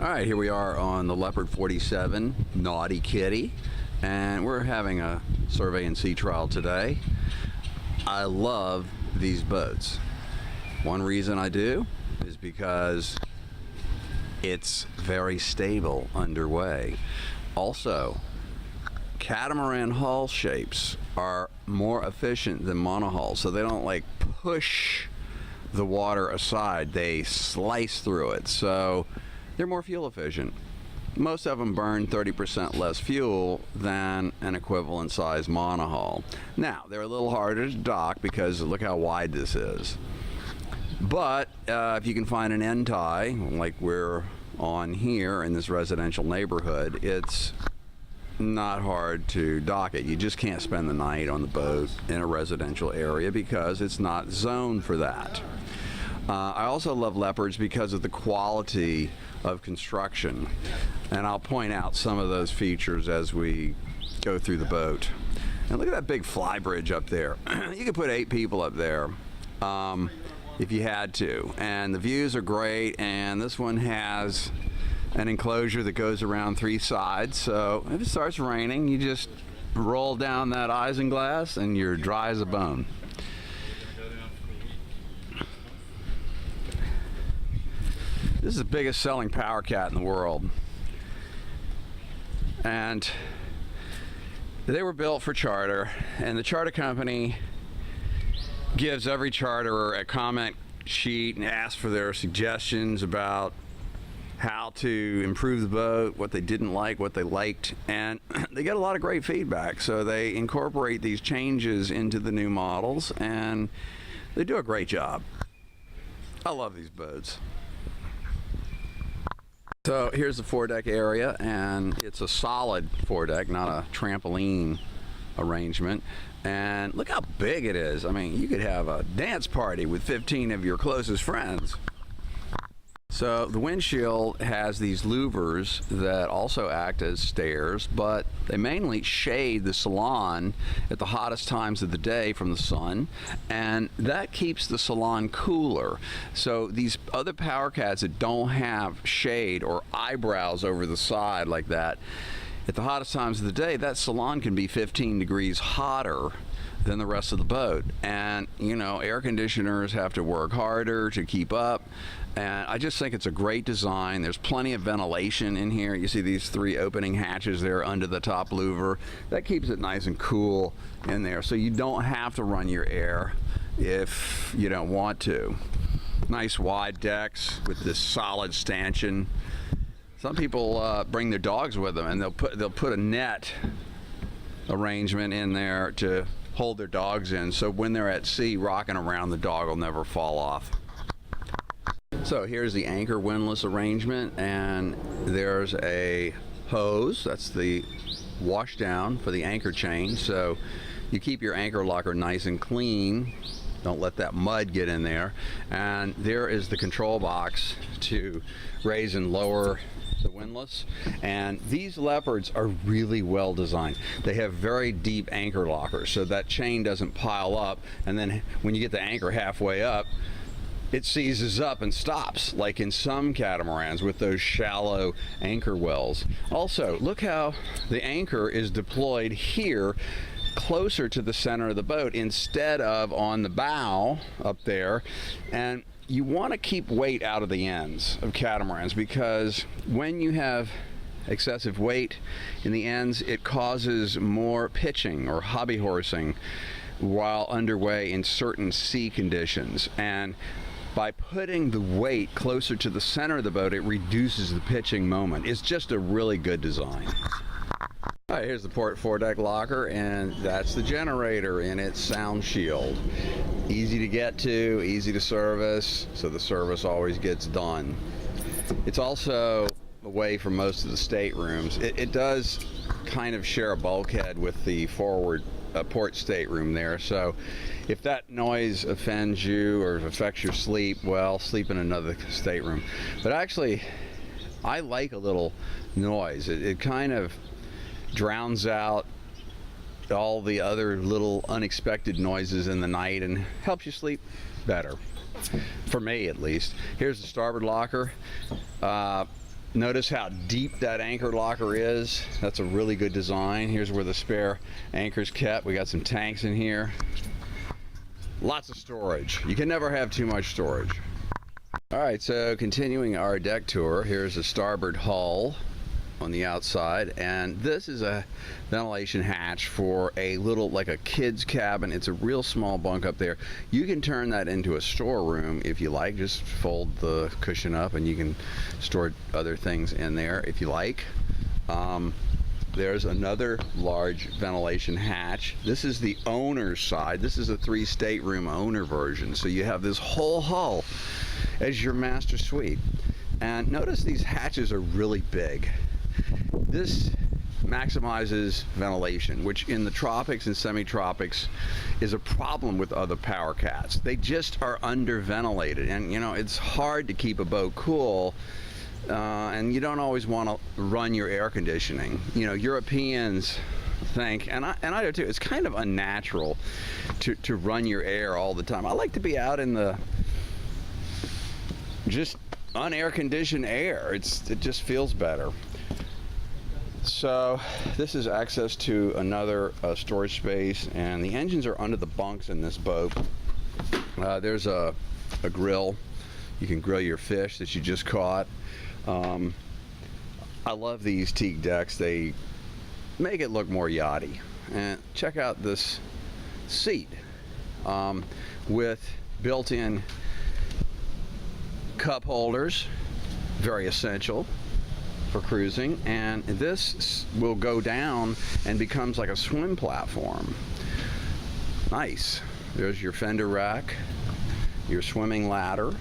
Alright, here we are on the Leopard 47 Naughty Kitty, and we're having a survey and sea trial today. I love these boats. One reason I do is because it's very stable underway. Also, catamaran hull shapes are more efficient than monohull, so they don't like push the water aside, they slice through it, so they're more fuel efficient. Most of them burn 30% less fuel than an equivalent size monohull. Now, they're a little harder to dock because look how wide this is. But if you can find an end tie, like we're on here in this residential neighborhood, it's not hard to dock it. You just can't spend the night on the boat in a residential area because it's not zoned for that. I also love Leopards because of the quality of construction, and I'll point out some of those features as we go through the boat. And look at that big Flybridge up there. You could put 8 people up there if you had to, and the views are great, and this one has an enclosure that goes around 3 sides, so if it starts raining you just roll down that isinglass and you're dry as a bone. This is the biggest selling power cat in the world, and they were built for charter, and the charter company gives every charterer a comment sheet and asks for their suggestions about how to improve the boat, what they didn't like, what they liked, and they get a lot of great feedback, so they incorporate these changes into the new models and they do a great job. I love these boats. So here's the foredeck area, and it's a solid foredeck, not a trampoline arrangement. And look how big it is. I mean, you could have a dance party with 15 of your closest friends. So the windshield has these louvers that also act as stairs, but they mainly shade the salon at the hottest times of the day from the sun, and that keeps the salon cooler. So these other power cats that don't have shade or eyebrows over the side like that, at the hottest times of the day, that salon can be 15 degrees hotter than the rest of the boat, and you know, air conditioners have to work harder to keep up. And I just think it's a great design. There's plenty of ventilation in here. You see these 3 opening hatches there under the top louver. That keeps it nice and cool in there, so you don't have to run your air if you don't want to. Nice wide decks with this solid stanchion. Some people bring their dogs with them, and they'll put a net arrangement in there to hold their dogs in, so when they're at sea rocking around, the dog will never fall off. So here's the anchor windlass arrangement, and there's a hose. That's the wash down for the anchor chain, so you keep your anchor locker nice and clean. Don't let that mud get in there. And there is the control box to raise and lower the windlass. And these Leopards are really well designed. They have very deep anchor lockers, so that chain doesn't pile up, and then when you get the anchor halfway up, it seizes up and stops, like in some catamarans with those shallow anchor wells. Also, look how the anchor is deployed here closer to the center of the boat instead of on the bow up there. And you want to keep weight out of the ends of catamarans, because when you have excessive weight in the ends, it causes more pitching or hobby horsing while underway in certain sea conditions. And by putting the weight closer to the center of the boat, it reduces the pitching moment. It's just a really good design. All right, here's the port foredeck locker, and that's the generator in its sound shield. Easy to get to, easy to service, so the service always gets done. It's also away from most of the staterooms. It does kind of share a bulkhead with the forward port stateroom there, so if that noise offends you or affects your sleep, well, sleep in another stateroom. But actually, I like a little noise. It kind of drowns out all the other little unexpected noises in the night and helps you sleep better, for me at least. Here's the starboard locker. Notice how deep that anchor locker is. That's a really good design. Here's where the spare anchor's kept. We got some tanks in here. Lots of storage. You can never have too much storage. All right, so continuing our deck tour, here's the starboard hull on the outside, and this is a ventilation hatch for a little, like a kid's cabin. It's a real small bunk up there. You can turn that into a storeroom if you like. Just fold the cushion up and you can store other things in there if you like. There's another large ventilation hatch. This is the owner's side. This is a 3-stateroom owner version, so you have this whole hull as your master suite. And notice these hatches are really big. This maximizes ventilation, which in the tropics and semi-tropics is a problem with other power cats. They just are under-ventilated, and you know, it's hard to keep a boat cool, and you don't always want to run your air conditioning. You know, Europeans think, and I do too, it's kind of unnatural to run your air all the time. I like to be out in the just unair-conditioned air. It just feels better. So this is access to another storage space, and the engines are under the bunks in this boat. There's a grill. You can grill your fish that you just caught. I love these teak decks. They make it look more yachty. And check out this seat with built-in cup holders, very essential for cruising, and this will go down and becomes like a swim platform. Nice. There's your fender rack, your swimming ladder,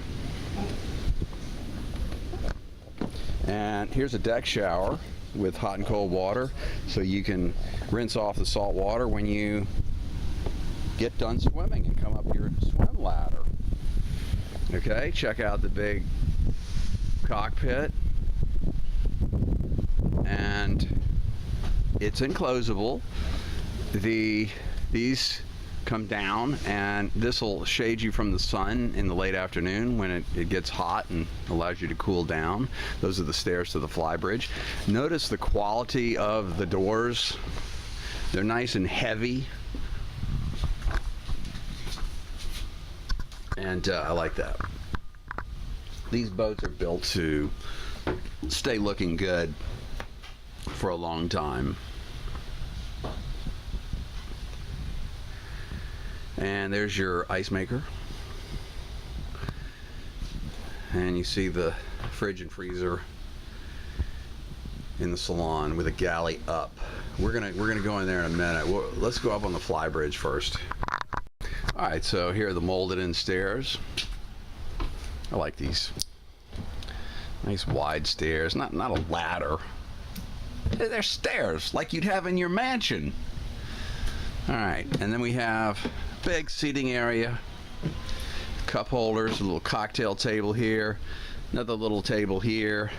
and here's a deck shower with hot and cold water, so you can rinse off the salt water when you get done swimming and come up your swim ladder. Okay, check out the big cockpit, and it's enclosable. These come down, and this will shade you from the sun in the late afternoon when it gets hot and allows you to cool down. Those are the stairs to the Flybridge. Notice the quality of the doors. They're nice and heavy, and I like that. These boats are built to stay looking good for a long time. And there's your ice maker, and you see the fridge and freezer in the salon with a galley up. We're gonna go in there in a minute. Let's go up on the Flybridge first. All right, so here are the molded in stairs. I like these nice wide stairs, not a ladder. They're stairs like you'd have in your mansion. All right, and then we have big seating area, cup holders, a little cocktail table here, another little table here,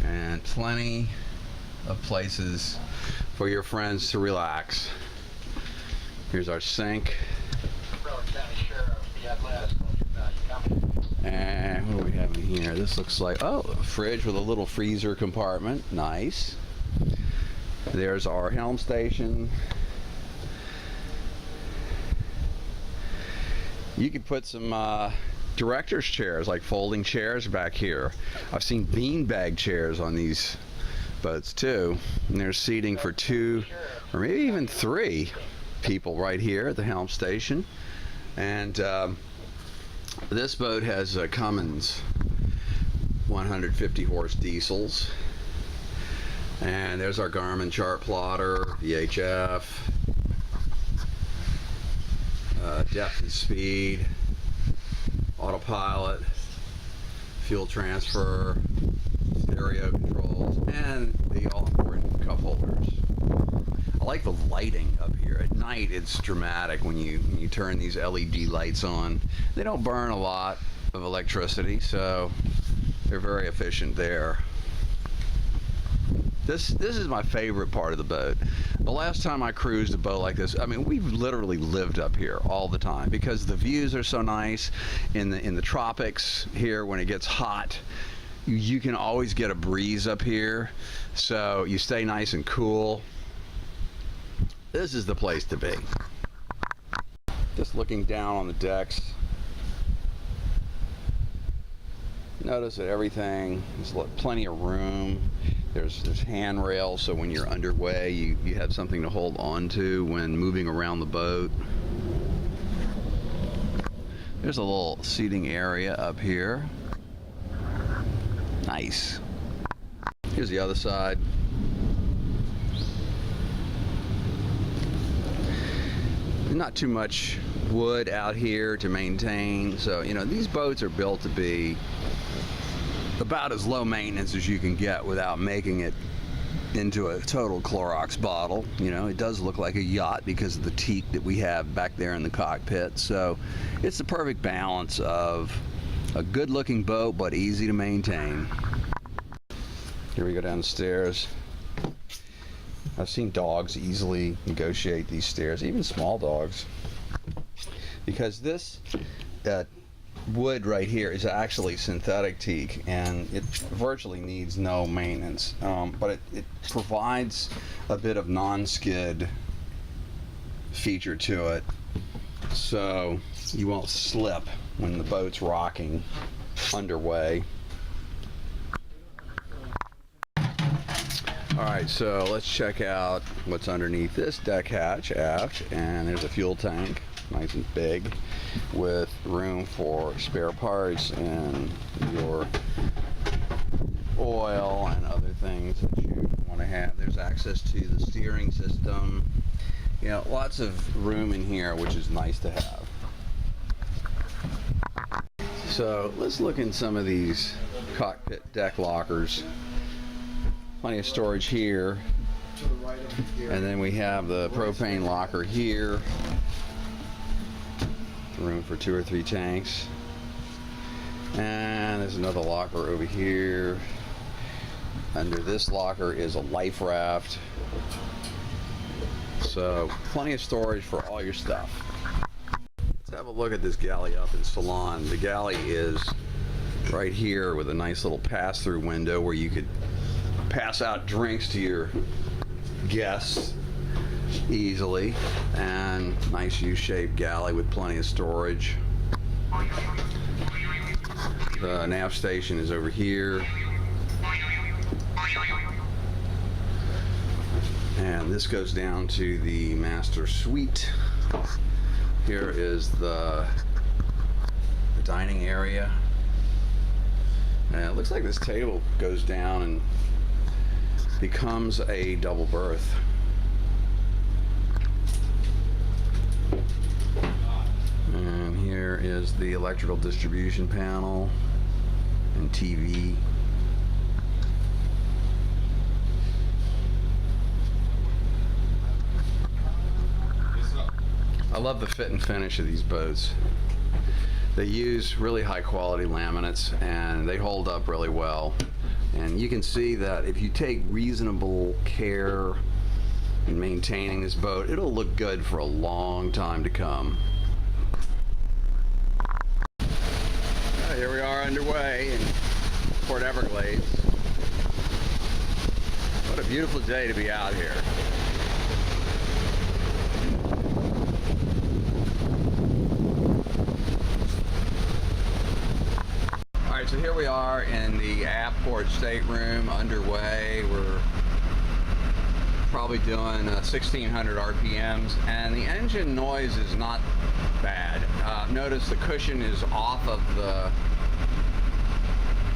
and plenty of places for your friends to relax. Here's our sink. And what do we have in here? This looks like, oh, a fridge with a little freezer compartment. Nice. There's our helm station. You could put some director's chairs, like folding chairs back here. I've seen beanbag chairs on these boats too. And there's seating for 2 or maybe even 3 people right here at the helm station. And this boat has Cummins 150 horse diesels. And there's our Garmin chart plotter, VHF, depth and speed, autopilot, fuel transfer, stereo controls, and the all-important cup holders. I like the lighting up here. At night it's dramatic when you turn these LED lights on. They don't burn a lot of electricity, so they're very efficient there. This is my favorite part of the boat. The last time I cruised a boat like this, I mean, we've literally lived up here all the time because the views are so nice in the tropics here. When it gets hot, you can always get a breeze up here, so you stay nice and cool. This is the place to be. Just looking down on the decks, notice that everything, there's plenty of room. There's handrails, so when you're underway, you have something to hold on to when moving around the boat. There's a little seating area up here. Nice. Here's the other side. Not too much wood out here to maintain, so you know these boats are built to be about as low maintenance as you can get without making it into a total Clorox bottle. You know, it does look like a yacht because of the teak that we have back there in the cockpit, so it's the perfect balance of a good looking boat but easy to maintain. Here we go down the stairs. I've seen dogs easily negotiate these stairs, even small dogs, because this wood right here is actually synthetic teak and it virtually needs no maintenance, but it provides a bit of non-skid feature to it, so you won't slip when the boat's rocking underway. Alright, so let's check out what's underneath this deck hatch aft, and there's a fuel tank, nice and big, with room for spare parts and your oil and other things that you want to have. There's access to the steering system. You know, lots of room in here, which is nice to have. So let's look in some of these cockpit deck lockers. Plenty of storage here, and then we have the propane locker here, room for 2 or 3 tanks, and there's another locker over here. Under this locker is a life raft, so plenty of storage for all your stuff. Let's have a look at this galley up in Salon. The galley is right here with a nice little pass-through window where you could pass out drinks to your guests easily, and nice U-shaped galley with plenty of storage. The nav station is over here, and this goes down to the master suite. Here is the dining area, and it looks like this table goes down and becomes a double berth. And here is the electrical distribution panel and TV. I love the fit and finish of these boats. They use really high quality laminates and they hold up really well. And you can see that if you take reasonable care in maintaining this boat, it'll look good for a long time to come. Here we are underway in Port Everglades. What a beautiful day to be out here. So here we are in the aft port stateroom underway. We're probably doing 1600 RPMs, and the engine noise is not bad. Notice the cushion is off of the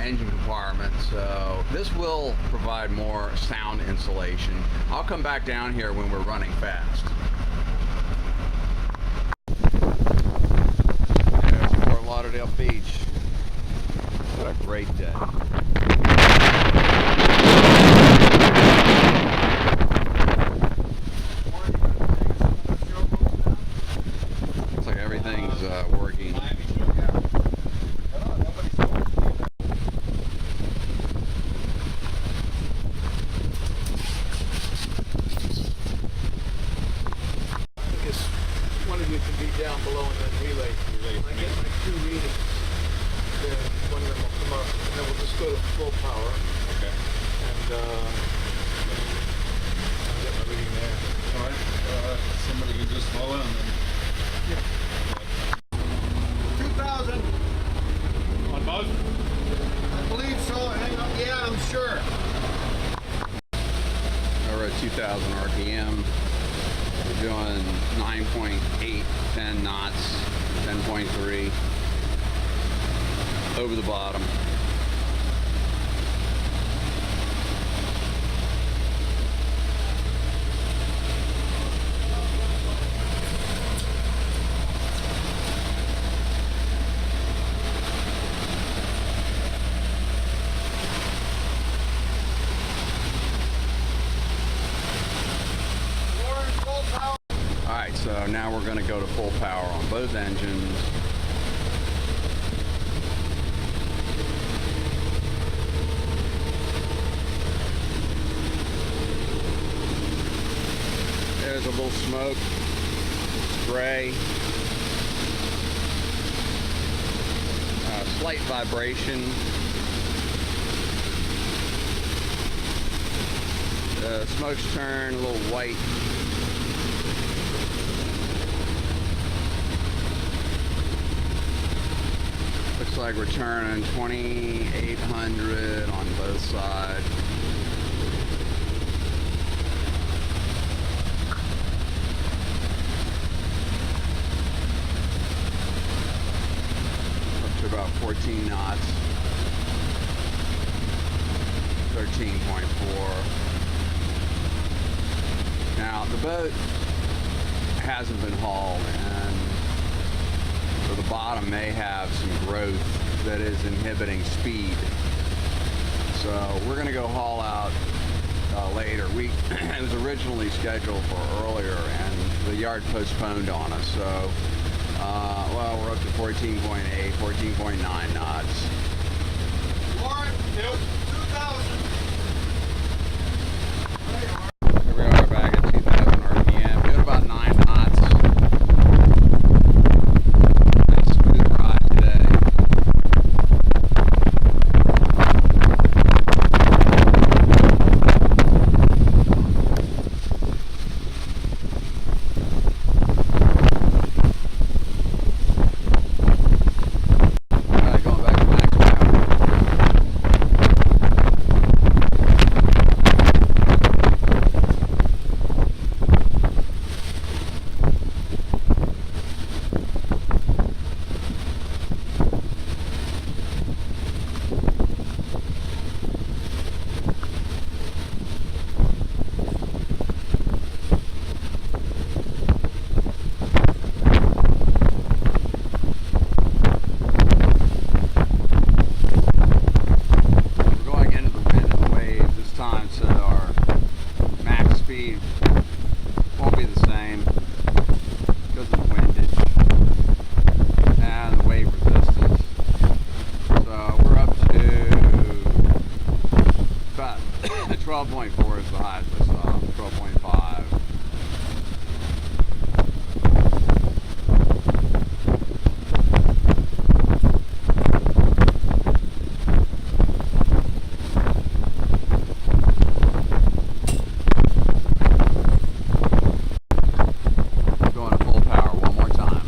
engine compartment, so this will provide more sound insulation. I'll come back down here when we're running fast. There's Fort Lauderdale Beach. What a great day. Looks like everything's working. Let's go to full power. Okay. And I'll get my reading there. All right. Somebody can just call in then. 2,000. On both? I believe so. Hang on. Yeah, I'm sure. We're at 2,000 RPM. We're doing 9.8, 10 knots, 10.3 over the bottom. Alright, so now we're going to go to full power on both engines. There's a little smoke, spray, slight vibration. The smoke's turned a little white. Looks like we're turning 2,800 on both sides. Up to about 14 knots. 13.4. Now the boat hasn't been hauled, and so the bottom may have some growth that is inhibiting speed. So we're going to go haul out later. It was originally scheduled for earlier, and the yard postponed on us. So, well, we're up to 14.8, 14.9 knots. Warren, 2,000. Here we are back at 2,000 RPM, doing about 9 knots. Nice smooth ride today. Going back to max power. We're going into the wind and waves this time, so our max speed won't be the same because of the windage and the wave resistance. So we're up to about 12.4 is the highest I saw, 12.5. Going to full power one more time.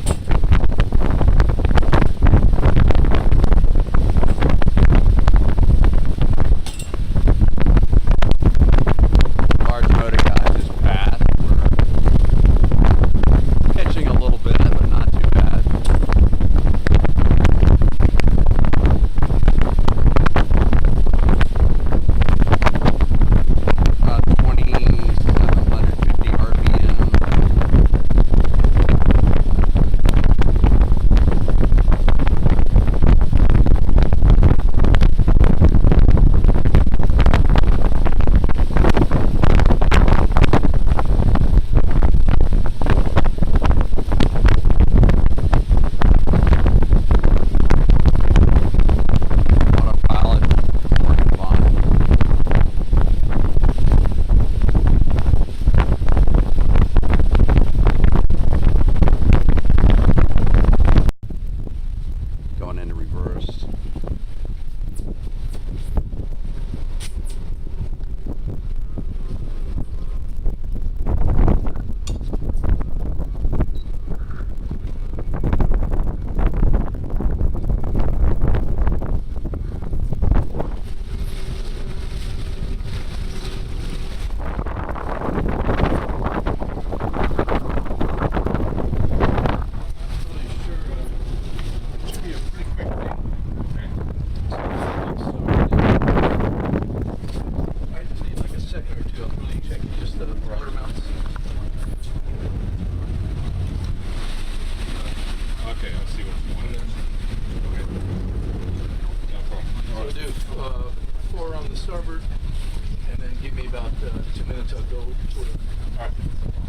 on the starboard, and then give me about 2 minutes. I'll go for the. All right.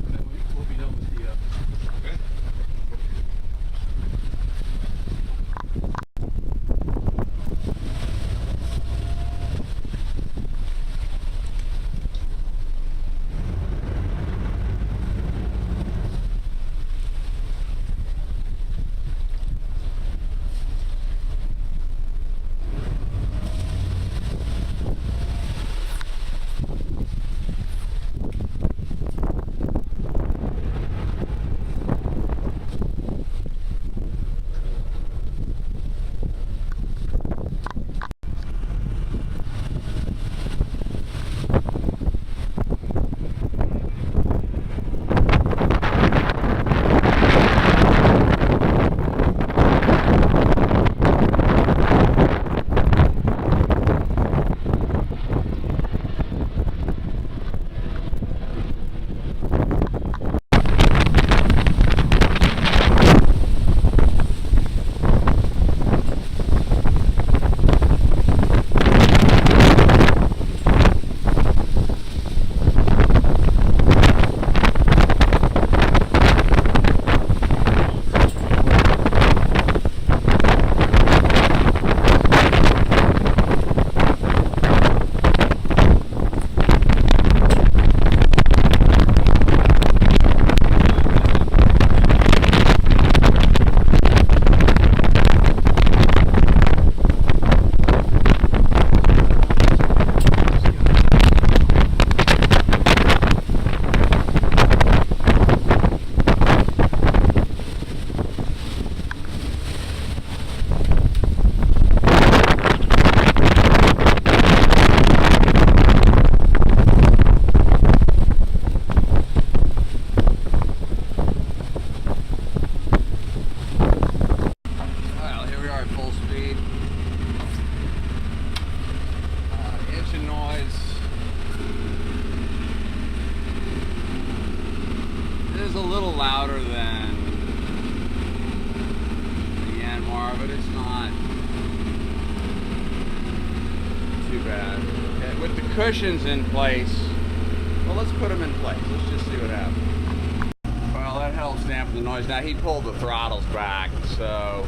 And then we'll be done with the. Okay. is a little louder than the Yanmar, but it's not too bad. Okay, with the cushions in place, well, let's put them in place. Let's just see what happens. Well, that helps dampen the noise. Now, he pulled the throttles back, so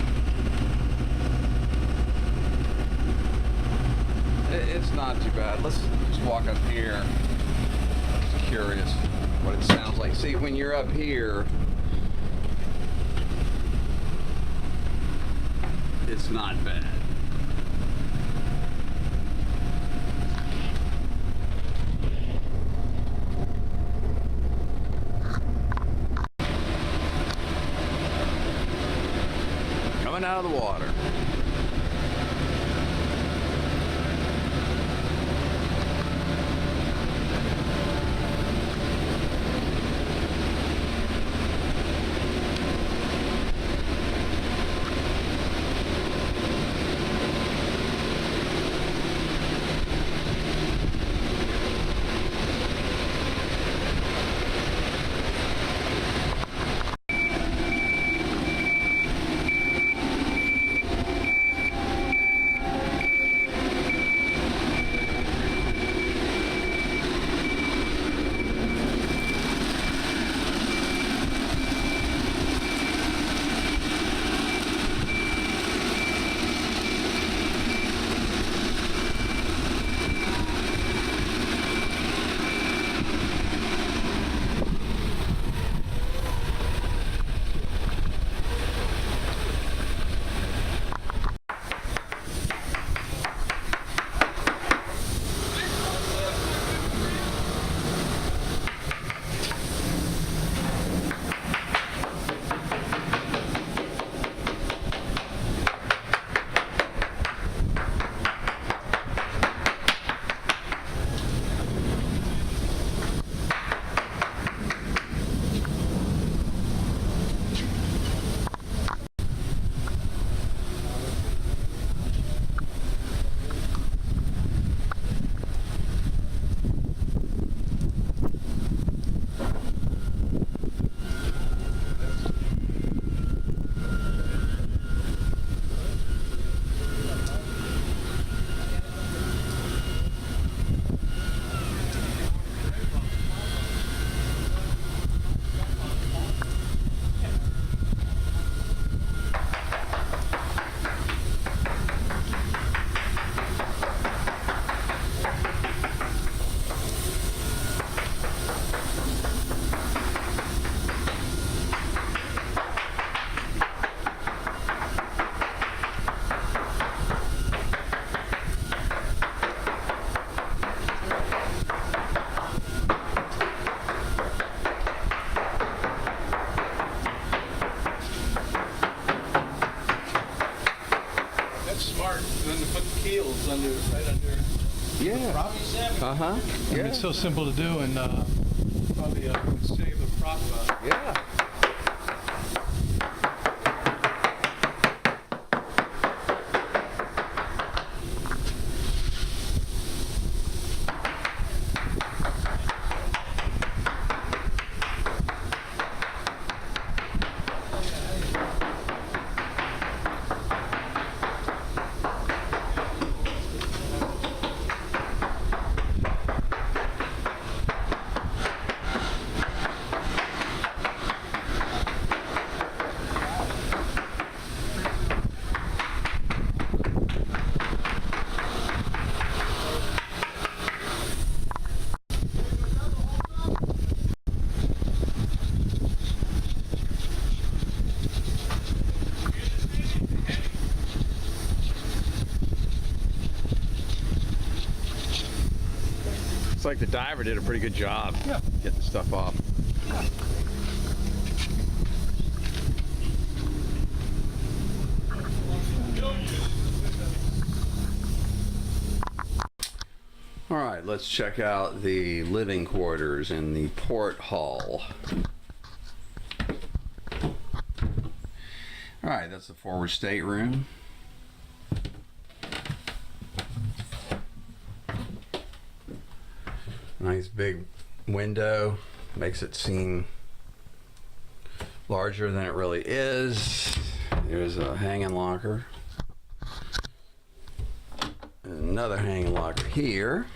it's not too bad. Let's just walk up here. I'm just curious what it sounds like. See, when you're up here, it's not bad. Coming out of the water. right under. Yeah. Uh-huh. I mean, Yeah. it's so simple to do, and probably would save the prop. Yeah. Looks like the diver did a pretty good job getting the stuff off. All right, let's check out the living quarters in the port hull. All right, that's the forward stateroom. Nice big window, makes it seem larger than it really is. There's a hanging locker. Another hanging locker here.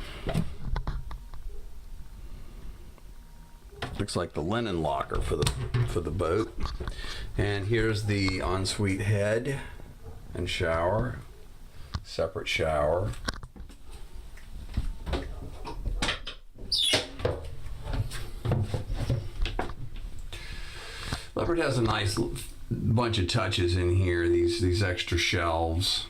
Looks like the linen locker for the boat. And here's the ensuite head and shower. Separate shower. Leopard has a nice bunch of touches in here, these extra shelves.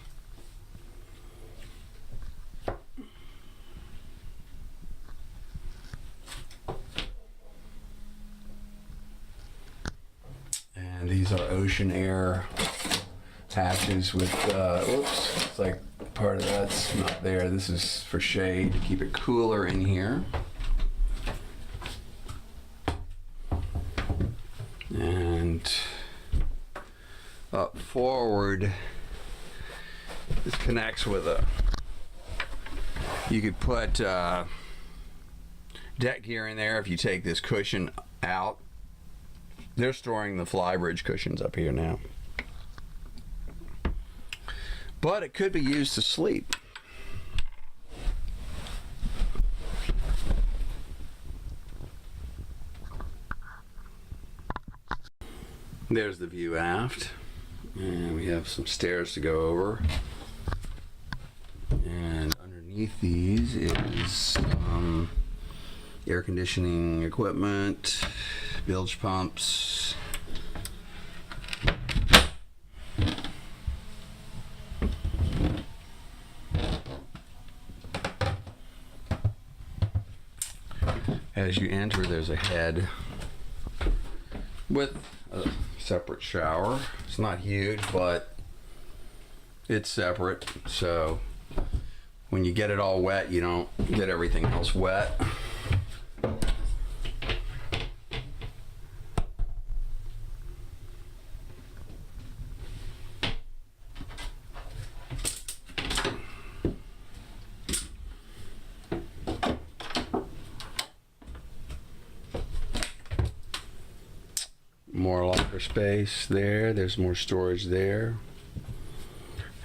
And these are ocean air hatches with, oops, it's like part of that's not there. This is for shade to keep it cooler in here. And up forward, this connects with a, you could put deck gear in there if you take this cushion out. They're storing the Flybridge cushions up here now. But it could be used to sleep. There's the view aft, and we have some stairs to go over. And underneath these is air conditioning equipment, bilge pumps. As you enter, there's a head with a separate shower. It's not huge, but it's separate, so when you get it all wet, you don't get everything else wet. More locker space there. There's more storage there.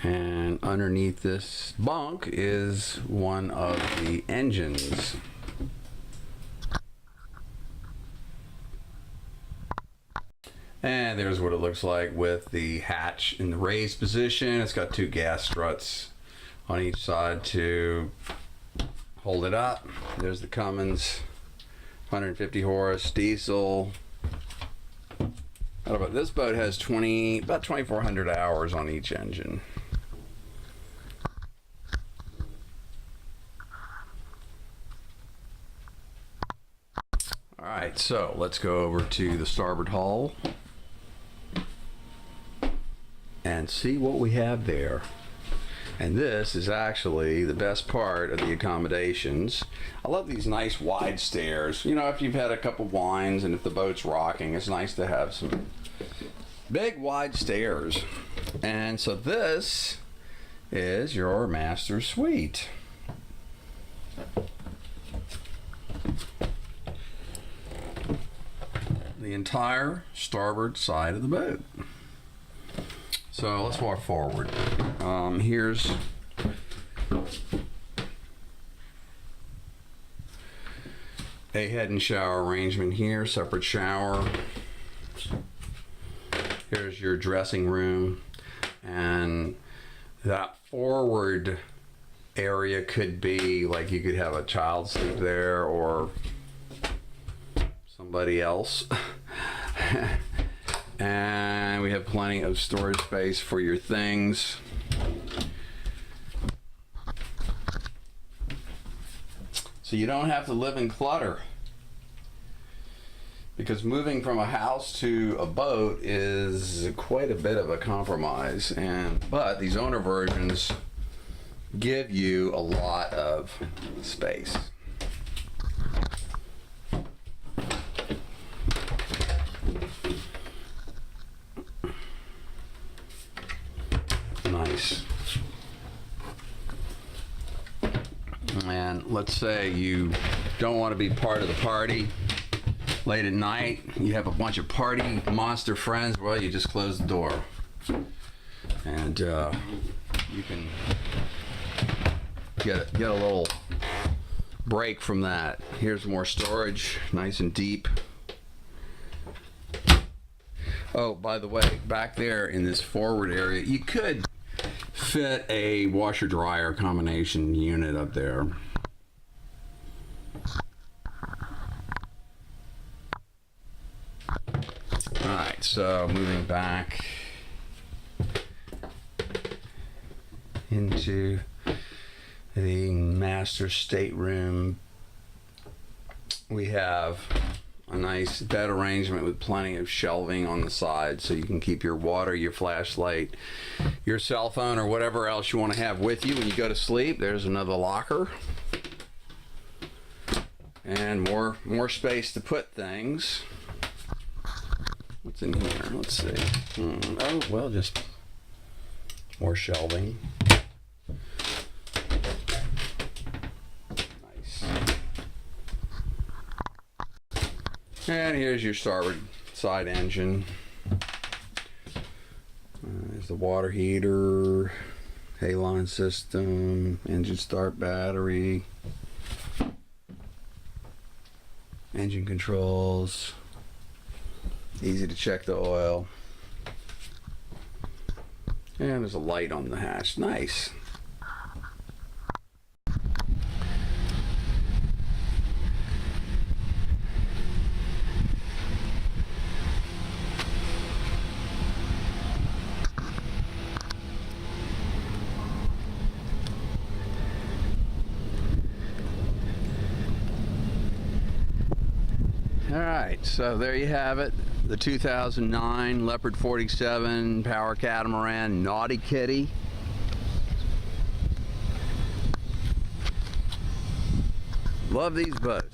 And underneath this bunk is one of the engines. And there's what it looks like with the hatch in the raised position. It's got two gas struts on each side to hold it up. There's the Cummins 150 horse diesel. This boat has about 2,400 hours on each engine. All right, so let's go over to the starboard hull and see what we have there. And this is actually the best part of the accommodations. I love these nice wide stairs. You know, if you've had a couple wines and if the boat's rocking, it's nice to have some big wide stairs. And so this is your master suite. The entire starboard side of the boat. So let's walk forward. Here's a head and shower arrangement here, separate shower. Here's your dressing room, and that forward area could be like you could have a child sleep there or somebody else. And we have plenty of storage space for your things. So you don't have to live in clutter. Because moving from a house to a boat is quite a bit of a compromise. But these owner versions give you a lot of space. Nice. And let's say you don't want to be part of the party late at night. You have a bunch of party monster friends. Well, you just close the door, and you can get a little break from that. Here's more storage, nice and deep. Oh, by the way, back there in this forward area, you could fit a washer dryer combination unit up there. Alright, so moving back into the master stateroom, we have a nice bed arrangement with plenty of shelving on the side so you can keep your water, your flashlight, your cell phone, or whatever else you want to have with you when you go to sleep. There's another locker. And more space to put things. What's in here? Let's see. Oh, well, just more shelving. Nice. And here's your starboard side engine. There's the water heater, halon system, engine start battery, engine controls, easy to check the oil, and there's a light on the hatch. Nice. Alright, so there you have it. The 2009 Leopard 47 Power Catamaran Naughty Kitty. Love these boats.